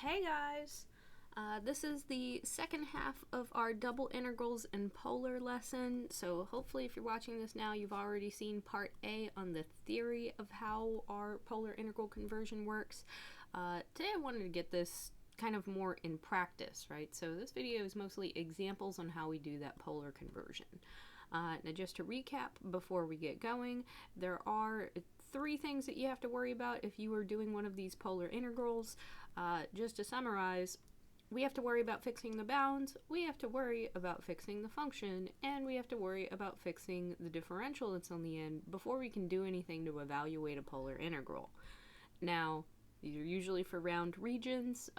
Hey guys! This is the second half of our double integrals and polar lesson. So hopefully if you're watching this now, you've already seen part A on the theory of how our polar integral conversion works. Today I wanted to get this kind of more in practice, right? So this video is mostly examples on how we do that polar conversion. Now just to recap before we get going, there are three things that you have to worry about if you are doing one of these polar integrals. Just to summarize, we have to worry about fixing the bounds, we have to worry about fixing the function, and we have to worry about fixing the differential that's on the end before we can do anything to evaluate a polar integral. Now, these are usually for round regions,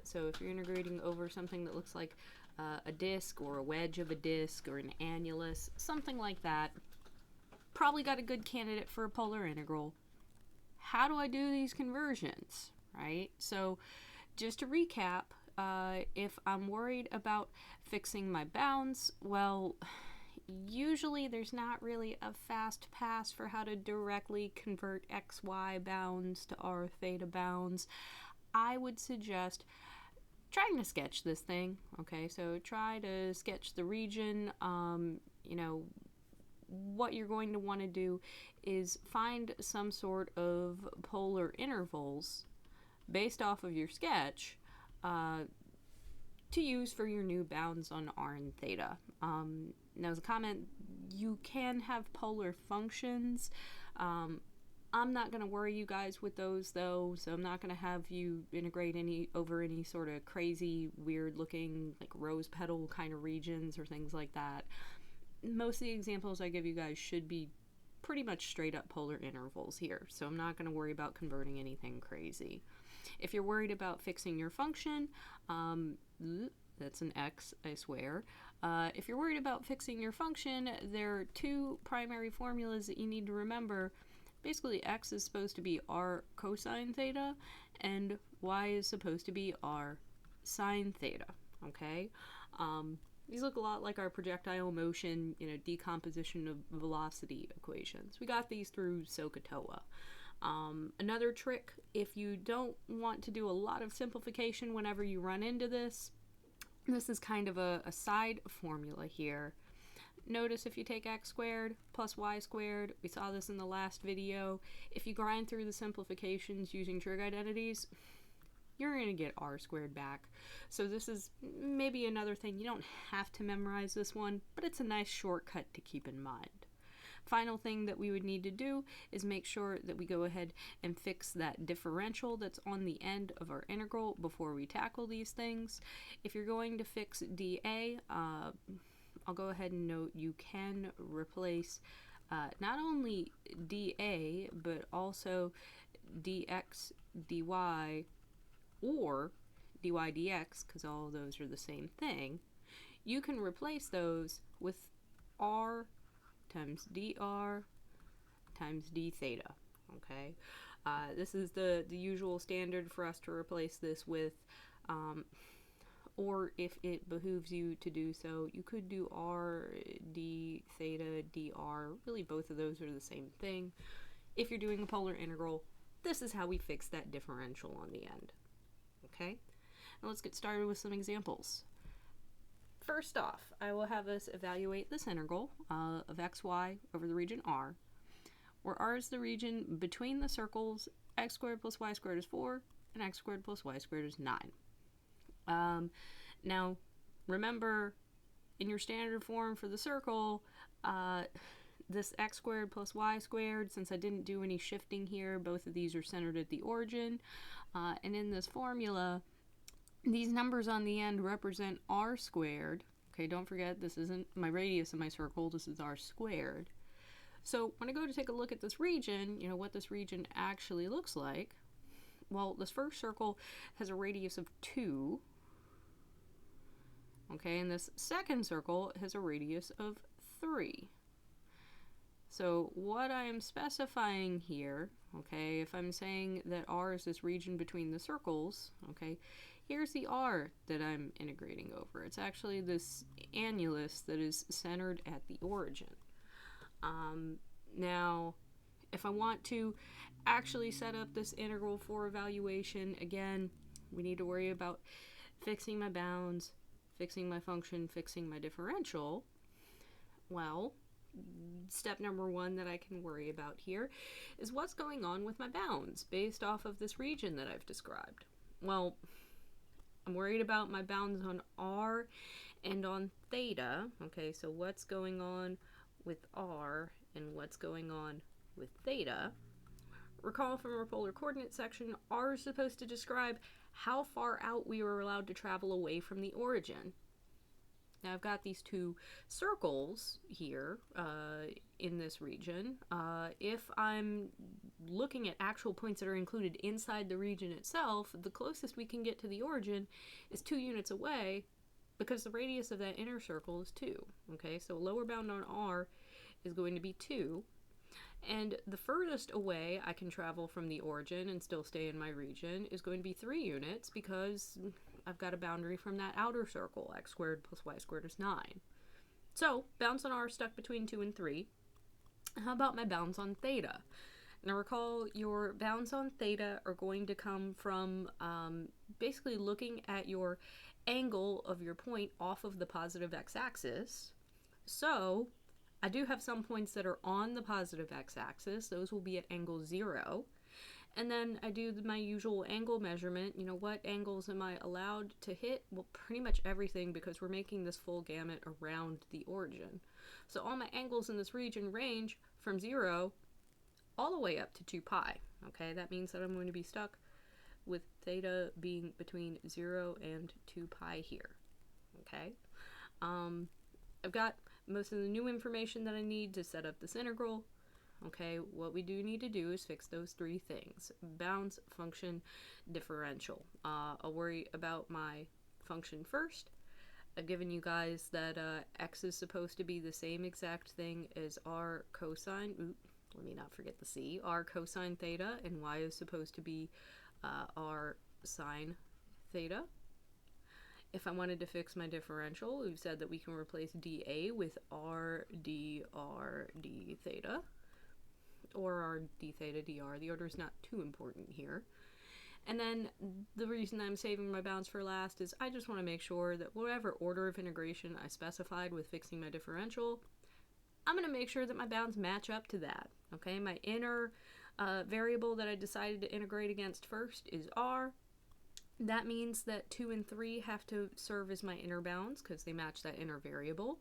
so if you're integrating over something that looks like a disk or a wedge of a disk or an annulus, something like that, probably got a good candidate for a polar integral. How do I do these conversions, right? So just to recap, if I'm worried about fixing my bounds, well, usually there's not really a fast pass for how to directly convert xy bounds to r theta bounds. I would suggest trying to sketch this thing, okay? So try to sketch the region. What you're going to want to do is find some sort of polar intervals based off of your sketch to use for your new bounds on r and theta. Now as a comment, you can have polar functions. I'm not going to worry you guys with those though, so I'm not going to have you integrate over any sort of crazy, weird looking like rose petal kind of regions or things like that. Most of the examples I give you guys should be pretty much straight up polar intervals here, so I'm not going to worry about converting anything crazy. If you're worried about fixing your function, that's an x, I swear. If you're worried about fixing your function, there are two primary formulas that you need to remember. Basically, x is supposed to be r cosine theta, and y is supposed to be r sine theta, okay? These look a lot like our projectile motion, decomposition of velocity equations. We got these through SOHCAHTOA. Another trick, if you don't want to do a lot of simplification whenever you run into this is kind of a side formula here. Notice if you take x squared plus y squared, we saw this in the last video, if you grind through the simplifications using trig identities, you're going to get r squared back. So this is maybe another thing. You don't have to memorize this one, but it's a nice shortcut to keep in mind. Final thing that we would need to do is make sure that we go ahead and fix that differential that's on the end of our integral before we tackle these things. If you're going to fix dA, I'll go ahead and note you can replace not only dA, but also dx, dy, or dy dx, because all of those are the same thing. You can replace those with r times dr times d theta, okay? This is the usual standard for us to replace this with, or if it behooves you to do so, you could do r d theta dr. Really, both of those are the same thing. If you're doing a polar integral, this is how we fix that differential on the end. Okay, now let's get started with some examples. First off, I will have us evaluate this integral of xy over the region R, where R is the region between the circles x squared plus y squared is 4 and x squared plus y squared is 9. Now, remember, in your standard form for the circle, this x squared plus y squared, since I didn't do any shifting here, both of these are centered at the origin. And in this formula, these numbers on the end represent r squared. Okay, don't forget, this isn't my radius of my circle, this is r squared. So when I go to take a look at this region, what this region actually looks like, well, this first circle has a radius of 2. Okay, and this second circle has a radius of 3. So what I am specifying here, okay, if I'm saying that r is this region between the circles, okay, here's the r that I'm integrating over. It's actually this annulus that is centered at the origin. Now, if I want to actually set up this integral for evaluation, again, we need to worry about fixing my bounds, fixing my function, fixing my differential. Well, step number one that I can worry about here is what's going on with my bounds based off of this region that I've described. Well, I'm worried about my bounds on R and on theta. Okay, so what's going on with R and what's going on with theta. Recall from our polar coordinate section, R is supposed to describe how far out we were allowed to travel away from the origin. Now I've got these two circles here in this region. If I'm looking at actual points that are included inside the region itself, the closest we can get to the origin is 2 units away, because the radius of that inner circle is 2. Okay, so lower bound on R is going to be 2. And the furthest away I can travel from the origin and still stay in my region is going to be 3 units, because I've got a boundary from that outer circle. X squared plus y squared is 9. So bounds on R are stuck between 2 and 3. How about my bounds on theta? Now recall, your bounds on theta are going to come from basically looking at your angle of your point off of the positive x-axis. So I do have some points that are on the positive x-axis. Those will be at angle 0. And then I do my usual angle measurement. You know, what angles am I allowed to hit? Well, pretty much everything, because we're making this full gamut around the origin. So all my angles in this region range from 0 all the way up to 2 pi. Okay, that means that I'm going to be stuck with theta being between 0 and 2 pi here. Okay, I've got most of the new information that I need to set up this integral. Okay, what we do need to do is fix those 3 things: bounds, function, differential. I'll worry about my function first. I've given you guys that x is supposed to be the same exact thing as r cosine, let me not forget the c, r cosine theta, and y is supposed to be r sine theta. If I wanted to fix my differential, we've said that we can replace dA with r dr d theta, or r d theta dr. The order is not too important here. And then the reason I'm saving my bounds for last is I just want to make sure that whatever order of integration I specified with fixing my differential, I'm going to make sure that my bounds match up to that. Okay, my inner variable that I decided to integrate against first is r. That means that 2 and 3 have to serve as my inner bounds because they match that inner variable.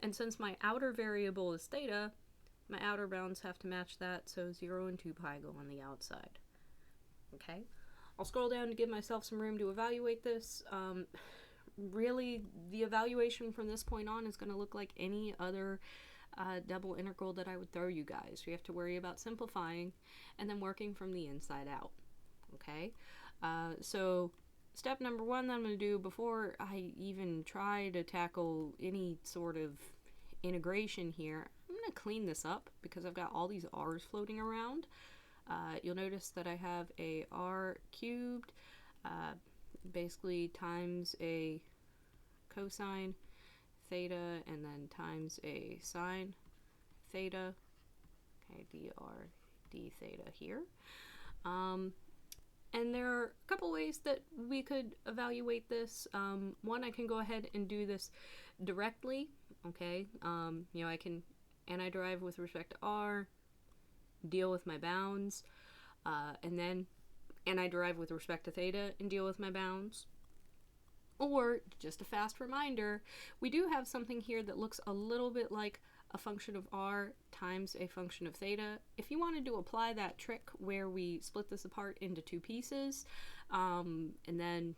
And since my outer variable is theta, my outer bounds have to match that, so 0 and 2 pi go on the outside. Okay, I'll scroll down to give myself some room to evaluate this. Really, the evaluation from this point on is going to look like any other double integral that I would throw you guys. You have to worry about simplifying and then working from the inside out. Okay, so step number 1 that I'm going to do before I even try to tackle any sort of integration here, I'm going to clean this up because I've got all these r's floating around. You'll notice that I have a r cubed, basically times a cosine theta, and then times a sine theta. Okay, dr d theta here. And there are a couple ways that we could evaluate this. One, I can go ahead and do this directly. Okay, you know, I can antiderive with respect to r, deal with my bounds, and then antiderive with respect to theta and deal with my bounds. Or, just a fast reminder, we do have something here that looks a little bit like a function of r times a function of theta. If you wanted to apply that trick where we split this apart into 2 pieces, and then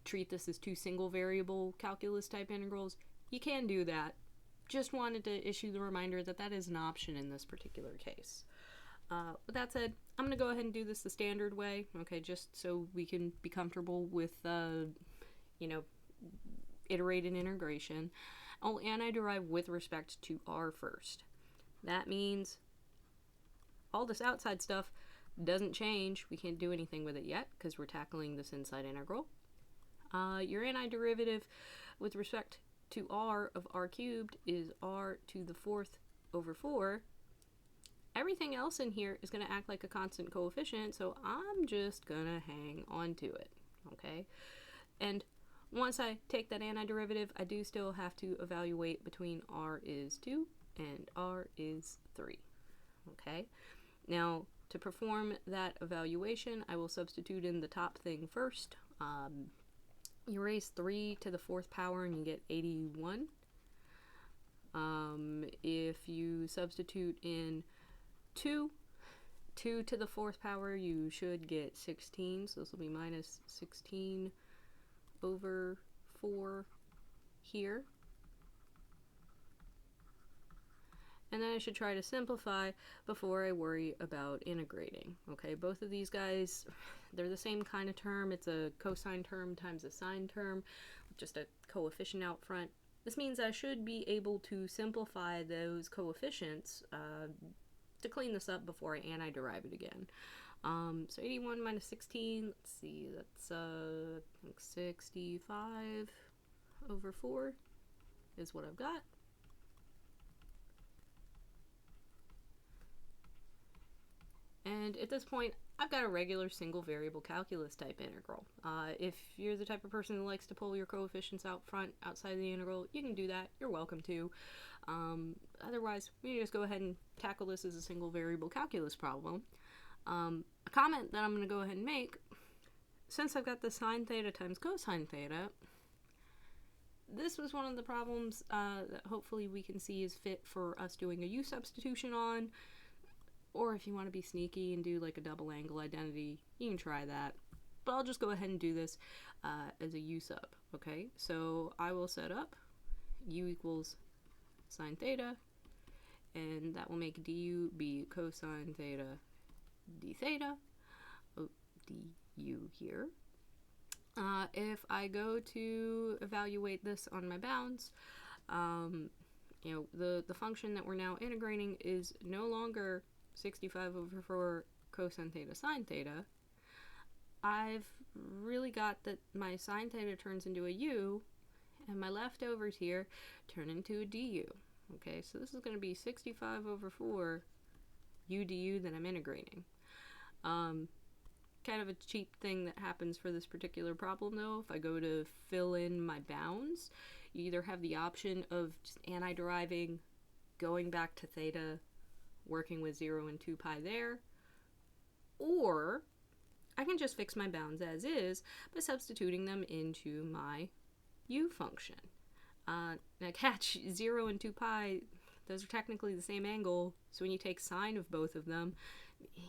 treat this as 2 single variable calculus type integrals, you can do that. Just wanted to issue the reminder that that is an option in this particular case. With that said, I'm going to go ahead and do this the standard way, okay, just so we can be comfortable with, you know, iterated integration. I'll antiderive with respect to r first. That means all this outside stuff doesn't change. We can't do anything with it yet because we're tackling this inside integral. Your antiderivative with respect to r of r cubed is r to the 4th over 4. Everything else in here is going to act like a constant coefficient, so I'm just going to hang on to it. okay? And once I take that antiderivative, I do still have to evaluate between r is 2 and r is 3, okay? Now, to perform that evaluation, I will substitute in the top thing first. You raise 3 to the 4th power and you get 81. If you substitute in 2 to the 4th power, you should get 16. So this will be minus 16 over 4 here. And then I should try to simplify before I worry about integrating. Okay, both of these guys, they're the same kind of term. It's a cosine term times a sine term, just a coefficient out front. This means I should be able to simplify those coefficients to clean this up before I antiderive it again. So 81 minus 16, let's see, that's I think 65 over 4 is what I've got. And at this point, I've got a regular single variable calculus type integral. If you're the type of person who likes to pull your coefficients out front outside the integral, you can do that. You're welcome to. Otherwise, we can just go ahead and tackle this as a single variable calculus problem. A comment that I'm going to go ahead and make, since I've got the sine theta times cosine theta, this was one of the problems that hopefully we can see is fit for us doing a u substitution on. Or if you want to be sneaky and do like a double angle identity, you can try that. But I'll just go ahead and do this as a u sub, okay? So I will set up u equals sine theta, and that will make du be cosine theta d theta, du here. If I go to evaluate this on my bounds, you know, the function that we're now integrating is no longer 65 over 4 cosine theta sine theta. I've really got that my sine theta turns into a u, and my leftovers here turn into a du. Okay, so this is going to be 65 over 4 u du that I'm integrating. Kind of a cheap thing that happens for this particular problem, though. If I go to fill in my bounds, you either have the option of just anti-deriving, going back to theta, working with 0 and 2 pi there, or I can just fix my bounds as is by substituting them into my u function. Now catch, 0 and 2 pi, those are technically the same angle, so when you take sine of both of them,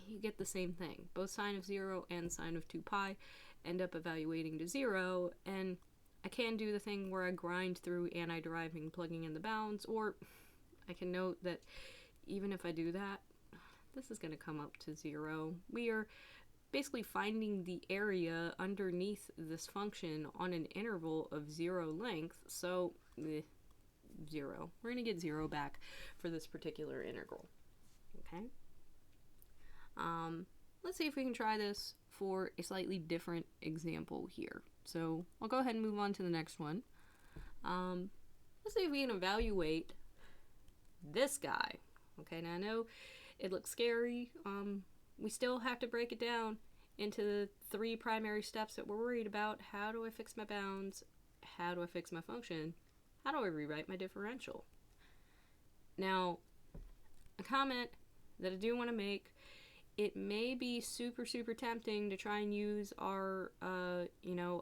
you get the same thing. Both sine of 0 and sine of 2 pi end up evaluating to 0, and I can do the thing where I grind through anti-deriving, plugging in the bounds, or I can note that even if I do that, this is going to come up to 0. We are basically finding the area underneath this function on an interval of 0 length, so 0. We're going to get 0 back for this particular integral. Okay? Let's see if we can try this for a slightly different example here. So I'll go ahead and move on to the next one. Let's see if we can evaluate this guy. Okay, now I know it looks scary. We still have to break it down into the 3 primary steps that we're worried about. How do I fix my bounds? How do I fix my function? How do I rewrite my differential? Now, a comment that I do want to make, it may be super tempting to try and use our,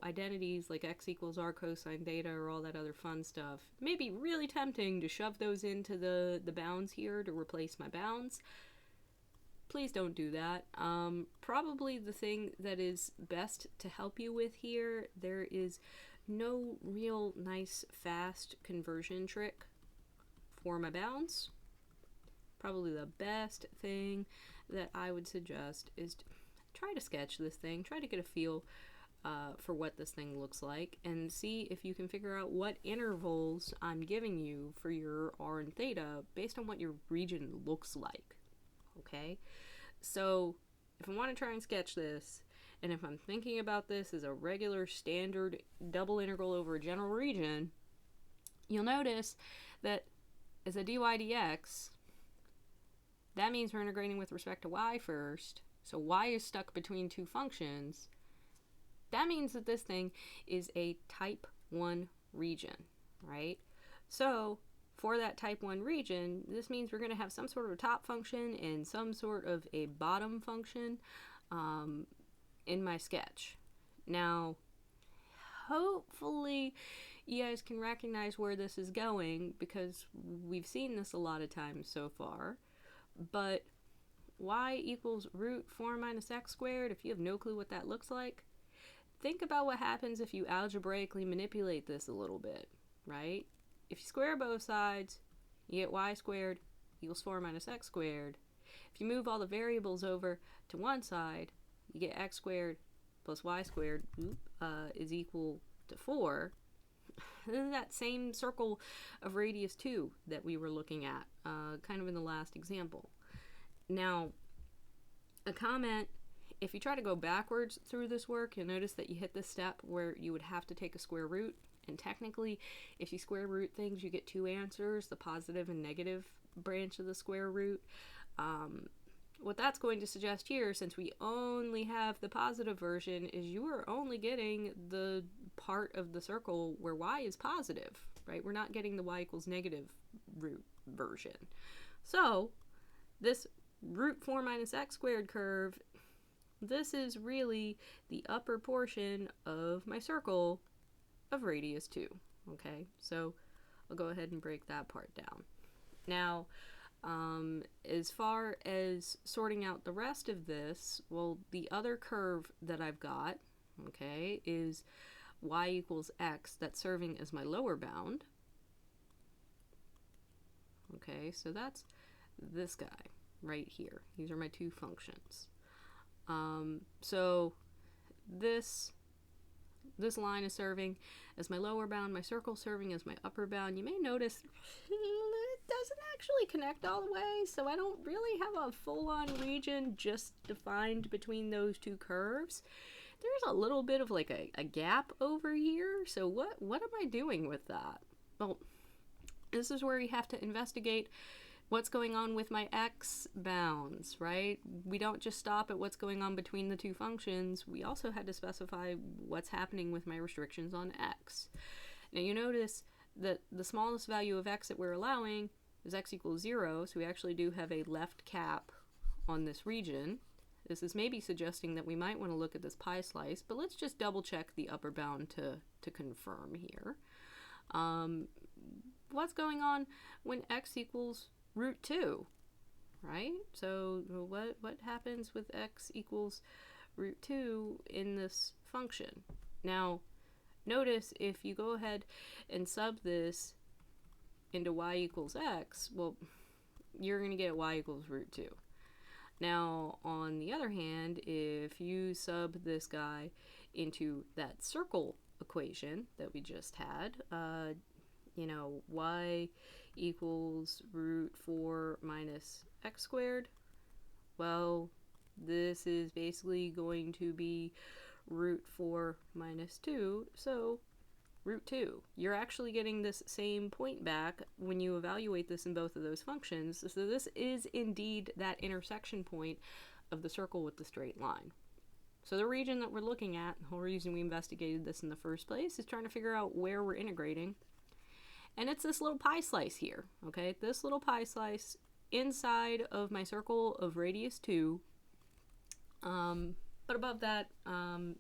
identities like x equals r cosine theta or all that other fun stuff. It may be really tempting to shove those into the bounds here to replace my bounds. Please don't do that. Probably the thing that is best to help you with here, there is no real nice fast conversion trick for my bounds. Probably the best thing that I would suggest is try to sketch this thing, try to get a feel for what this thing looks like, and see if you can figure out what intervals I'm giving you for your r and theta based on what your region looks like. Okay? So if I want to try and sketch this, and if I'm thinking about this as a regular standard double integral over a general region, you'll notice that as a dy dx, that means we're integrating with respect to y first. So y is stuck between 2 functions. That means that this thing is a type 1 region, right? So for that type 1 region, this means we're going to have some sort of a top function and some sort of a bottom function in my sketch. Now, hopefully you guys can recognize where this is going, because we've seen this a lot of times so far. But y equals root 4 minus x squared, if you have no clue what that looks like, think about what happens if you algebraically manipulate this a little bit, right? If you square both sides, you get y squared equals 4 minus x squared. If you move all the variables over to one side, you get x squared plus y squared is equal to 4. This is that same circle of radius 2 that we were looking at kind of in the last example. Now, a comment, if you try to go backwards through this work, you'll notice that you hit this step where you would have to take a square root. And technically, if you square root things, you get two answers, the positive and negative branch of the square root. What that's going to suggest here, since we only have the positive version, is you are only getting the part of the circle where y is positive, right? We're not getting the y equals negative root version. So this root 4 minus x squared curve, this is really the upper portion of my circle of radius 2. Okay, so I'll go ahead and break that part down. Now, as far as sorting out the rest of this, well, the other curve that I've got, okay, is y equals x, that's serving as my lower bound. Okay, so that's this guy right here. These are my two functions. So this line is serving as my lower bound, my circle serving as my upper bound. You may notice it doesn't actually connect all the way, so I don't really have a full-on region just defined between those two curves. There's a little bit of like a gap over here, so what am I doing with that? Well, this is where you have to investigate what's going on with my x bounds, right? We don't just stop at what's going on between the two functions. We also had to specify what's happening with my restrictions on x. Now you notice that the smallest value of x that we're allowing is x equals 0, so we actually do have a left cap on this region. This is maybe suggesting that we might want to look at this pi slice, but let's just double check the upper bound to confirm here. What's going on when x equals root 2, right? So what happens with x equals root 2 in this function? Now, notice if you go ahead and sub this into y equals x, well, you're going to get y equals root 2. Now, on the other hand, if you sub this guy into that circle equation that we just had, you know, y equals root 4 minus x squared, well, this is basically going to be root 4 minus 2, so root 2. You're actually getting this same point back when you evaluate this in both of those functions, so this is indeed that intersection point of the circle with the straight line. So the region that we're looking at, the whole reason we investigated this in the first place, is trying to figure out where we're integrating. And it's this little pi slice here, okay? This little pi slice inside of my circle of radius 2, but above that,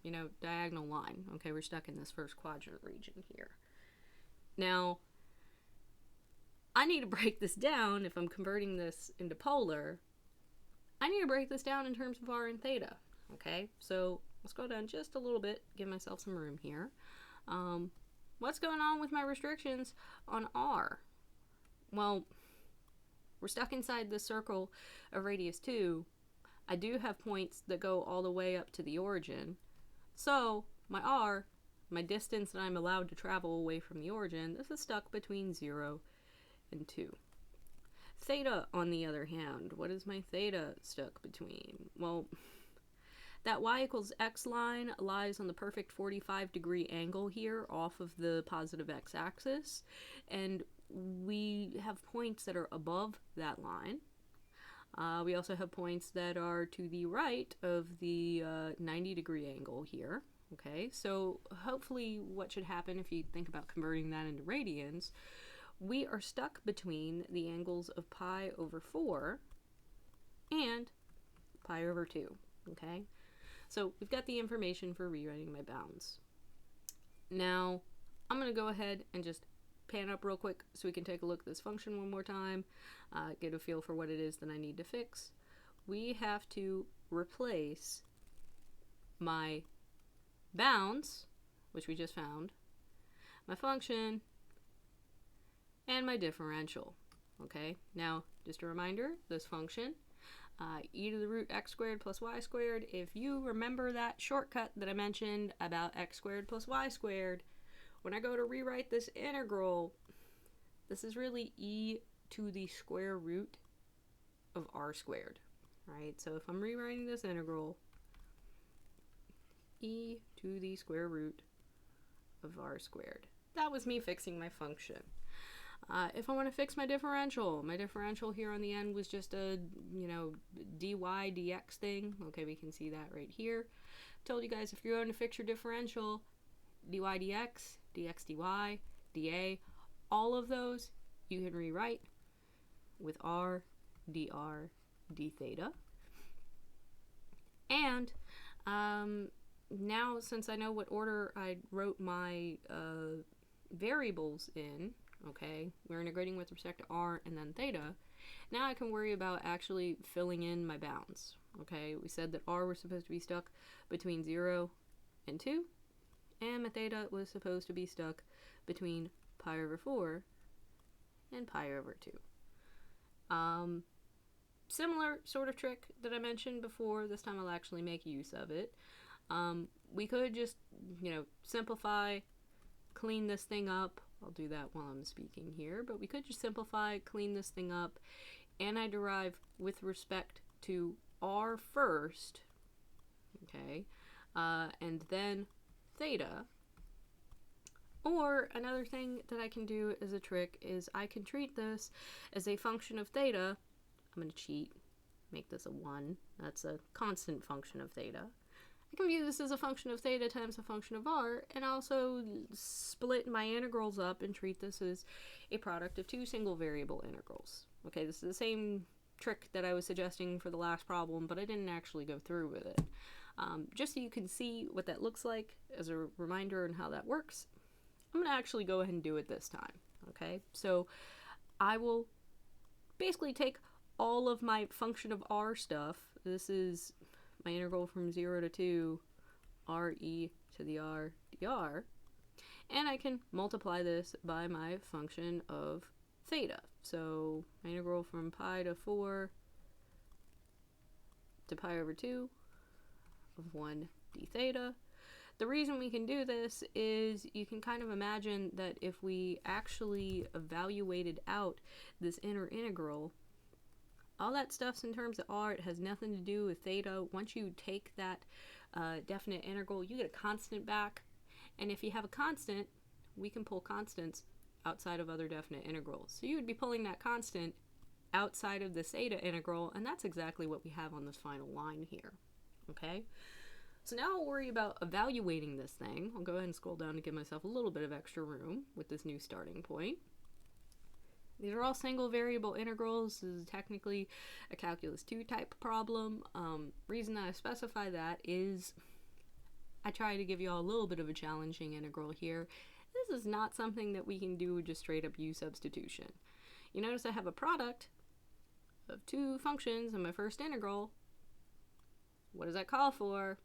you know, diagonal line. Okay, we're stuck in this first quadrant region here. Now, I need to break this down. If I'm converting this into polar, I need to break this down in terms of r and theta, okay? So let's go down just a little bit, give myself some room here. What's going on with my restrictions on r? Well, we're stuck inside this circle of radius 2. I do have points that go all the way up to the origin. So my r, my distance that I'm allowed to travel away from the origin, this is stuck between 0 and 2. Theta, on the other hand, what is my theta stuck between? Well, that y equals x line lies on the perfect 45-degree angle here off of the positive x-axis, and we have points that are above that line. We also have points that are to the right of the 90-degree angle here, Okay, so hopefully what should happen if you think about converting that into radians, we are stuck between the angles of pi over 4 and pi over 2, okay? So we've got the information for rewriting my bounds. Now, I'm going to go ahead and just pan up real quick so we can take a look at this function one more time, get a feel for what it is that I need to fix. We have to replace my bounds, which we just found, my function, and my differential. Okay, now just a reminder, this function, e to the root x squared plus y squared, if you remember that shortcut that I mentioned about x squared plus y squared, when I go to rewrite this integral, this is really e to the square root of r squared, right? So if I'm rewriting this integral, e to the square root of r squared. That was me fixing my function. If I want to fix my differential here on the end was just a, dy dx thing. Okay, we can see that right here. Told you guys if you're going to fix your differential, dy dx, dx dy, dA, all of those you can rewrite with r, dr, d theta. And now, since I know what order I wrote my variables in, okay, we're integrating with respect to r and then theta, now I can worry about actually filling in my bounds. Okay, we said that r was supposed to be stuck between 0 and 2, and my theta was supposed to be stuck between pi over 4 and pi over 2. Similar sort of trick that I mentioned before, this time I'll actually make use of it. We could just, simplify, clean this thing up. I'll do that while I'm speaking here, but we could just simplify, clean this thing up, and I derive with respect to r first, okay, and then theta. Or another thing that I can do as a trick is I can treat this as a function of theta. I'm going to cheat, make this a 1. That's a constant function of theta. I can view this as a function of theta times a function of r, and also split my integrals up and treat this as a product of 2 single variable integrals. Okay, this is the same trick that I was suggesting for the last problem, but I didn't actually go through with it. Just so you can see what that looks like as a reminder and how that works, I'm going to actually go ahead and do it this time. Okay, so I will basically take all of my function of r stuff. This is my integral from 0 to 2, re to the r dr, and I can multiply this by my function of theta. So my integral from pi to 4 to pi over 2 of 1 d theta. The reason we can do this is you can kind of imagine that if we actually evaluated out this inner integral, all that stuff's in terms of r. It has nothing to do with theta. Once you take that definite integral, you get a constant back. And if you have a constant, we can pull constants outside of other definite integrals. So you would be pulling that constant outside of the theta integral, and that's exactly what we have on this final line here. Okay? So now I'll worry about evaluating this thing. I'll go ahead and scroll down to give myself a little bit of extra room with this new starting point. These are all single variable integrals. This is technically a calculus 2 type problem. Reason that I specify that is I try to give you all a little bit of a challenging integral here. This is not something that we can do with just straight up u substitution. You notice I have a product of 2 functions in my first integral. What does that call for?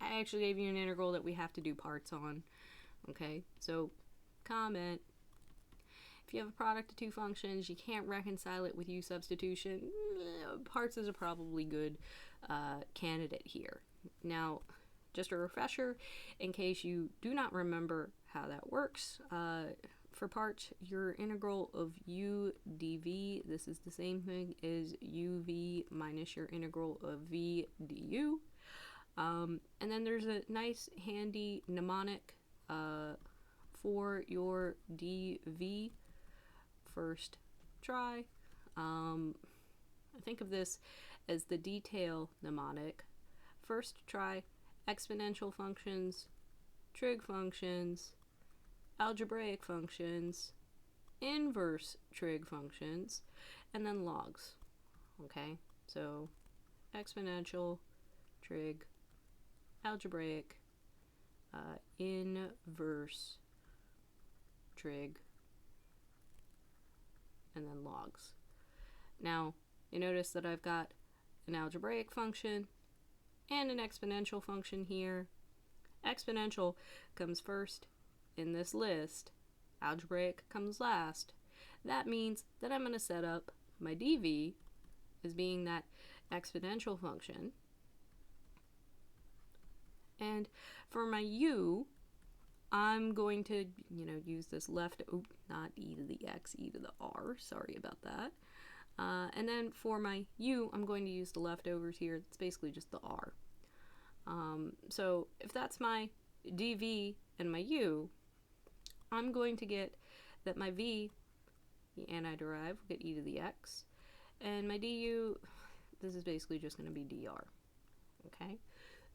I actually gave you an integral that we have to do parts on. Okay, so comment. If you have a product of 2 functions, you can't reconcile it with u substitution, parts is a probably good candidate here. Now, just a refresher, in case you do not remember how that works, for parts, your integral of u dv, this is the same thing as uv minus your integral of v du. And then there's a nice handy mnemonic for your dv first try. I think of this as the detail mnemonic. First try, exponential functions, trig functions, algebraic functions, inverse trig functions, and then logs. Okay, so exponential, trig, algebraic, inverse trig, and then logs. Now, you notice that I've got an algebraic function and an exponential function here. Exponential comes first in this list. Algebraic comes last. That means that I'm going to set up my dv as being that exponential function. And for my u, I'm going to, use this not e to the x, e to the r. Sorry about that. And then for my u, I'm going to use the leftovers here. It's basically just the r. So if that's my dv and my u, I'm going to get that my v, the antiderive, will get e to the x, and my du, this is basically just going to be dr. Okay?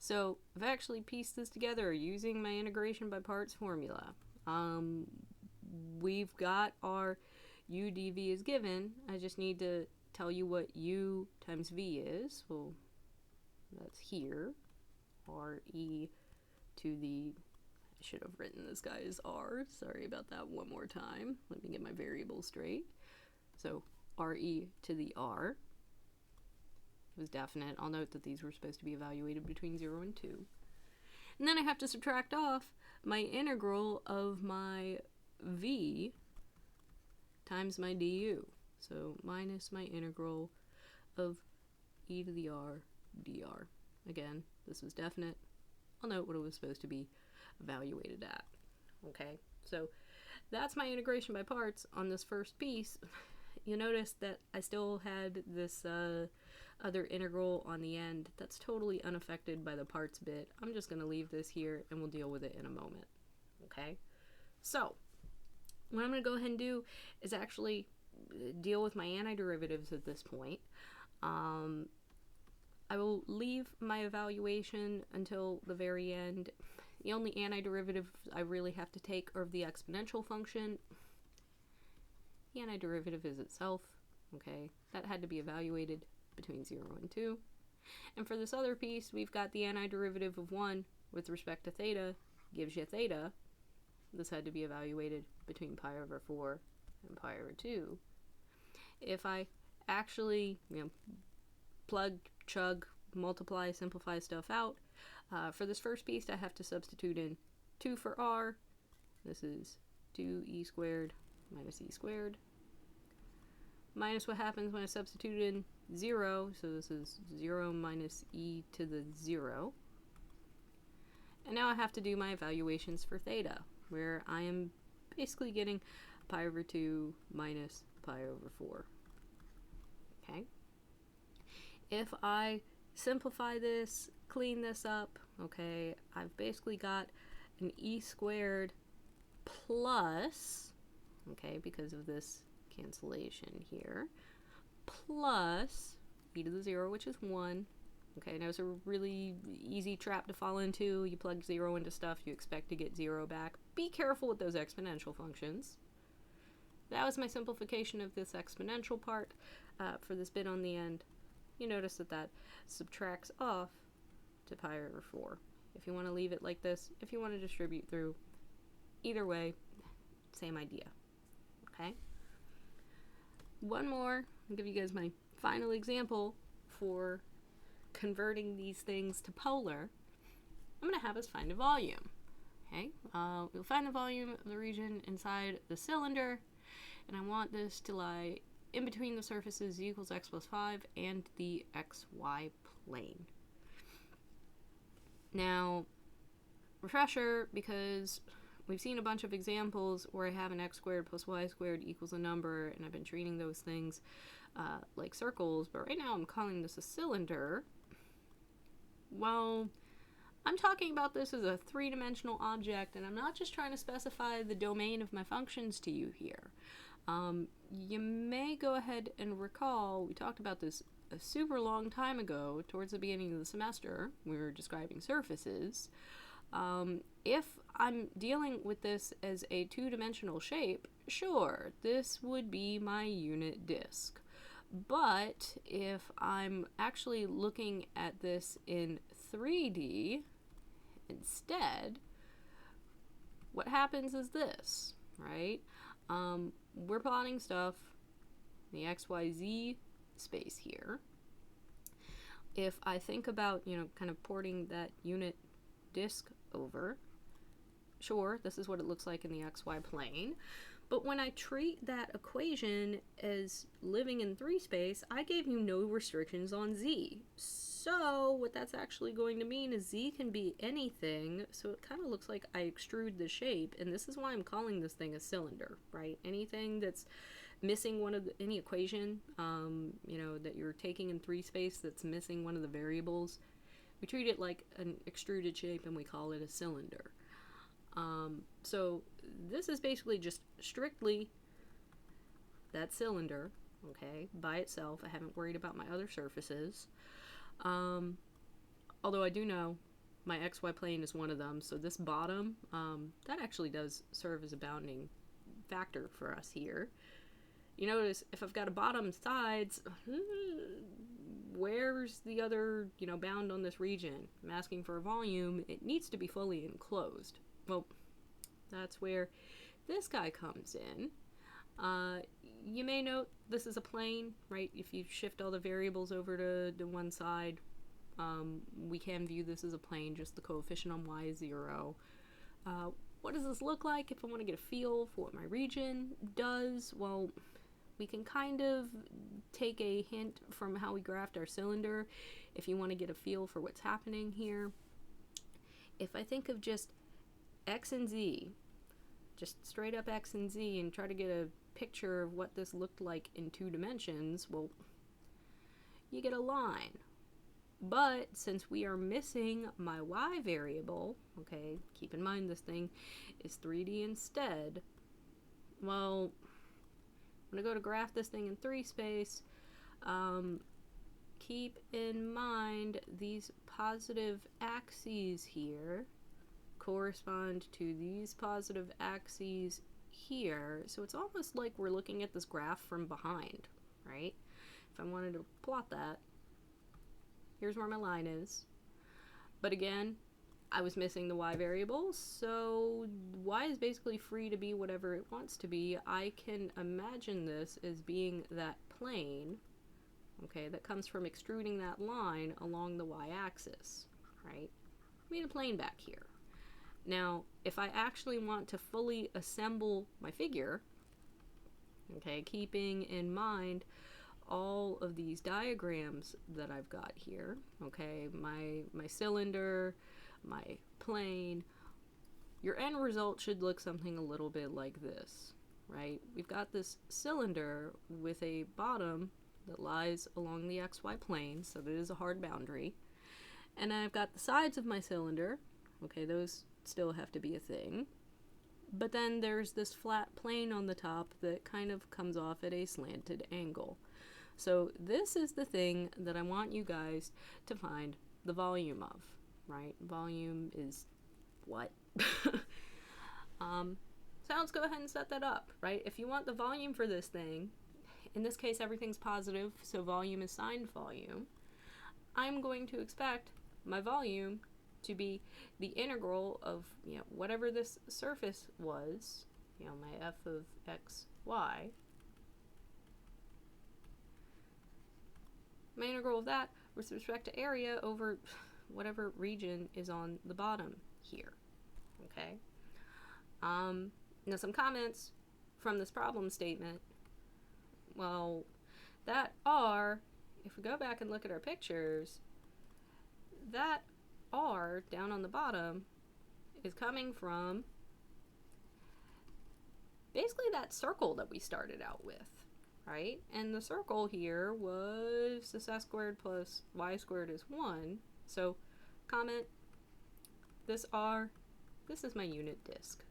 So I've actually pieced this together using my integration by parts formula. We've got our u dv is given. I just need to tell you what u times v is. Well, that's here. Re to the, I should have written this guy as r. Sorry about that one more time. Let me get my variables straight. So re to the r was definite. I'll note that these were supposed to be evaluated between 0 and 2. And then I have to subtract off my integral of my v times my du. So minus my integral of e to the r dr. Again, this was definite. I'll note what it was supposed to be evaluated at. Okay, so that's my integration by parts on this first piece. You notice that I still had this other integral on the end that's totally unaffected by the parts bit. I'm just going to leave this here and we'll deal with it in a moment. Okay, so what I'm going to go ahead and do is actually deal with my antiderivatives at this point. I will leave my evaluation until the very end. The only antiderivative I really have to take are the exponential function. The antiderivative is itself. Okay, that had to be evaluated between 0 and 2. And for this other piece, we've got the antiderivative of 1 with respect to theta gives you theta. This had to be evaluated between pi over 4 and pi over 2. If I actually plug, chug, multiply, simplify stuff out, for this first piece I have to substitute in 2 for r. This is 2e squared minus e squared. Minus what happens when I substitute in 0, so this is 0 minus e to the 0. And now I have to do my evaluations for theta, where I am basically getting pi over 2 minus pi over 4. Okay? If I simplify this, clean this up, okay, I've basically got an e squared plus, okay, because of this cancellation here, plus e to the 0, which is 1. Okay, now it's a really easy trap to fall into. You plug 0 into stuff, you expect to get 0 back. Be careful with those exponential functions. That was my simplification of this exponential part for this bit on the end. You notice that that subtracts off to pi over 4. If you want to leave it like this, if you want to distribute through, either way, same idea. Okay? One more, I'll give you guys my final example for converting these things to polar. I'm going to have us find a volume. Okay? We'll find the volume of the region inside the cylinder, and I want this to lie in between the surfaces z equals x plus 5 and the xy plane. Now, refresher, because we've seen a bunch of examples where I have an x squared plus y squared equals a number, and I've been treating those things like circles, but right now I'm calling this a cylinder. Well, I'm talking about this as a three-dimensional object, and I'm not just trying to specify the domain of my functions to you here. You may go ahead and recall, we talked about this a super long time ago, towards the beginning of the semester, we were describing surfaces. If I'm dealing with this as a two-dimensional shape, sure, this would be my unit disk. But if I'm actually looking at this in 3D instead, what happens is this, right? We're plotting stuff in the XYZ space here. If I think about, kind of porting that unit disk over, sure, this is what it looks like in the XY plane. But when I treat that equation as living in 3 space, I gave you no restrictions on Z. So what that's actually going to mean is Z can be anything, so it kind of looks like I extrude the shape, and this is why I'm calling this thing a cylinder, right? Anything that's missing any equation, that you're taking in 3 space that's missing one of the variables, we treat it like an extruded shape and we call it a cylinder. So this is basically just strictly that cylinder, okay, by itself. I haven't worried about my other surfaces. Although I do know my XY plane is one of them, so this bottom, that actually does serve as a bounding factor for us here. You notice if I've got a bottom sides, where's the other, bound on this region? I'm asking for a volume. It needs to be fully enclosed. Well, that's where this guy comes in. You may note this is a plane, right? If you shift all the variables over to one side, we can view this as a plane, just the coefficient on y is 0. What does this look like if I want to get a feel for what my region does? Well, we can kind of take a hint from how we graphed our cylinder if you want to get a feel for what's happening here. If I think of just X and Z, just straight up X and Z, and try to get a picture of what this looked like in 2 dimensions, well, you get a line. But since we are missing my Y variable, okay, keep in mind this thing is 3D instead, well, I'm going to go to graph this thing in 3 space. Keep in mind these positive axes here correspond to these positive axes here. So it's almost like we're looking at this graph from behind, right? If I wanted to plot that, here's where my line is. But again, I was missing the Y variable, so Y is basically free to be whatever it wants to be. I can imagine this as being that plane, okay, that comes from extruding that line along the Y-axis, right? I mean a plane back here. Now, if I actually want to fully assemble my figure, okay, keeping in mind all of these diagrams that I've got here, okay, my cylinder, my plane, your end result should look something a little bit like this, right? We've got this cylinder with a bottom that lies along the XY plane, so that is a hard boundary. And I've got the sides of my cylinder, okay, those still have to be a thing. But then there's this flat plane on the top that kind of comes off at a slanted angle. So this is the thing that I want you guys to find the volume of, right? Volume is what? So let's go ahead and set that up, right? If you want the volume for this thing, in this case everything's positive, so volume is signed volume. I'm going to expect my volume to be the integral of, whatever this surface was, my f of x, y. My integral of that with respect to area over whatever region is on the bottom here, okay? Now some comments from this problem statement. Well, that R, if we go back and look at our pictures, that R down on the bottom is coming from basically that circle that we started out with, right? And the circle here was this s squared plus y squared is 1. So comment, this R, this is my unit disk.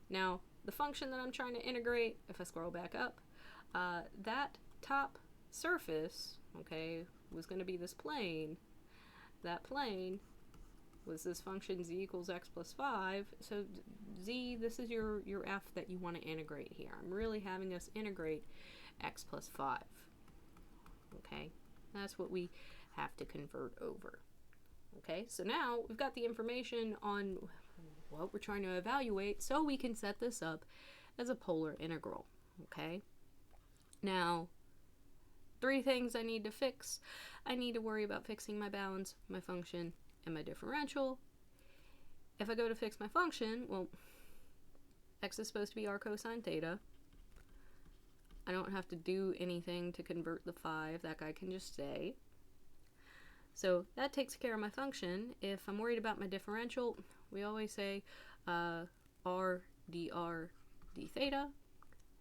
Now, the function that I'm trying to integrate, if I scroll back up, that top surface, okay, was going to be this plane. That plane was this function z equals x plus 5. So z, this is your f that you want to integrate here. I'm really having us integrate x plus 5. Okay, that's what we have to convert over. Okay, so now we've got the information on what we're trying to evaluate, so we can set this up as a polar integral. Okay, now 3 things I need to fix. I need to worry about fixing my bounds, my function, and my differential. If I go to fix my function, well, x is supposed to be r cosine theta. I don't have to do anything to convert the 5. That guy can just stay. So that takes care of my function. If I'm worried about my differential, we always say r dr d theta.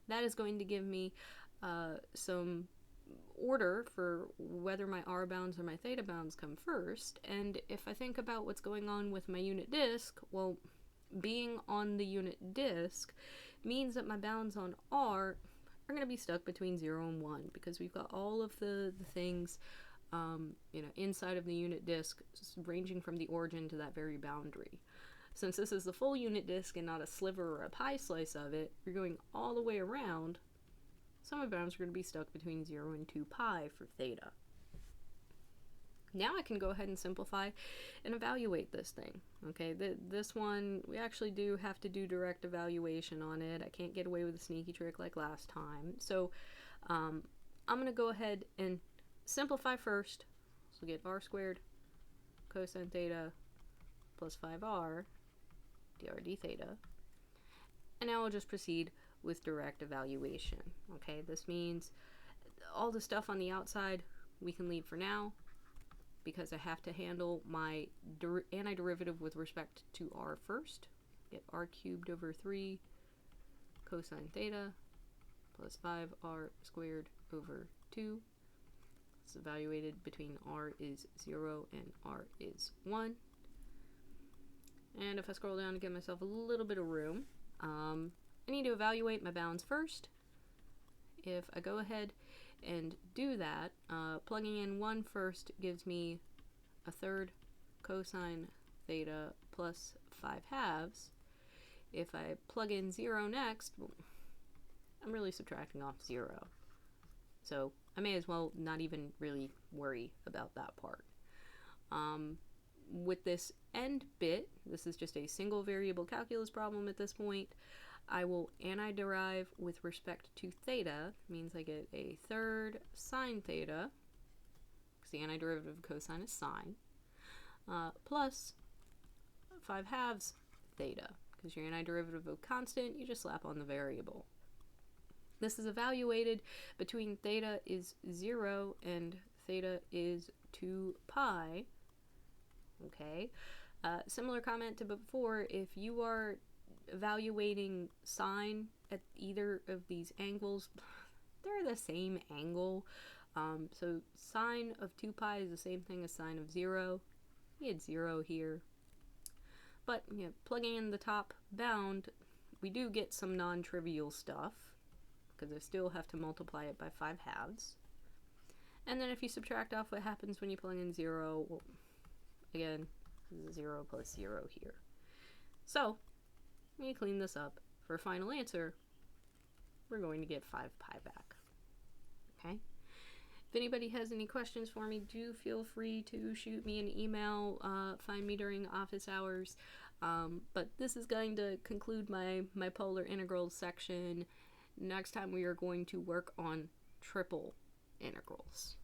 That is going to give me some order for whether my r bounds or my theta bounds come first. And if I think about what's going on with my unit disk, well, being on the unit disk means that my bounds on r are going to be stuck between 0 and 1, because we've got all of the things inside of the unit disk ranging from the origin to that very boundary. Since this is the full unit disk and not a sliver or a pie slice of it, you're going all the way around. Some of my bounds are going to be stuck between 0 and 2 pi for theta. Now I can go ahead and simplify and evaluate this thing. Okay, this one, we actually do have to do direct evaluation on it. I can't get away with a sneaky trick like last time. So I'm going to go ahead and simplify first. So get r squared cosine theta plus 5r dr d theta. And now I'll just proceed with direct evaluation. Okay, this means all the stuff on the outside we can leave for now, because I have to handle my antiderivative with respect to r first. Get r cubed over 3 cosine theta plus 5r squared over 2. It's evaluated between r is 0 and r is 1. And if I scroll down and give myself a little bit of room, I need to evaluate my bounds first. If I go ahead and do that, plugging in 1 first gives me a third cosine theta plus 5/2. If I plug in 0 next, well, I'm really subtracting off 0. So I may as well not even really worry about that part. With this end bit, this is just a single variable calculus problem at this point, I will antiderive with respect to theta. Means I get a third sine theta, because the antiderivative of cosine is sine, plus 5/2 theta, because your antiderivative of constant, you just slap on the variable. This is evaluated between theta is 0 and theta is 2 pi. Okay, similar comment to before, if you are evaluating sine at either of these angles, they're the same angle. So sine of 2 pi is the same thing as sine of 0. We had 0 here. But plugging in the top bound, we do get some non-trivial stuff, because I still have to multiply it by 5/2. And then if you subtract off what happens when you plug in 0, well, again, 0 plus 0 here. So when you clean this up for a final answer, we're going to get 5 pi back. Okay? If anybody has any questions for me, do feel free to shoot me an email, find me during office hours. But this is going to conclude my polar integrals section. Next time we are going to work on triple integrals.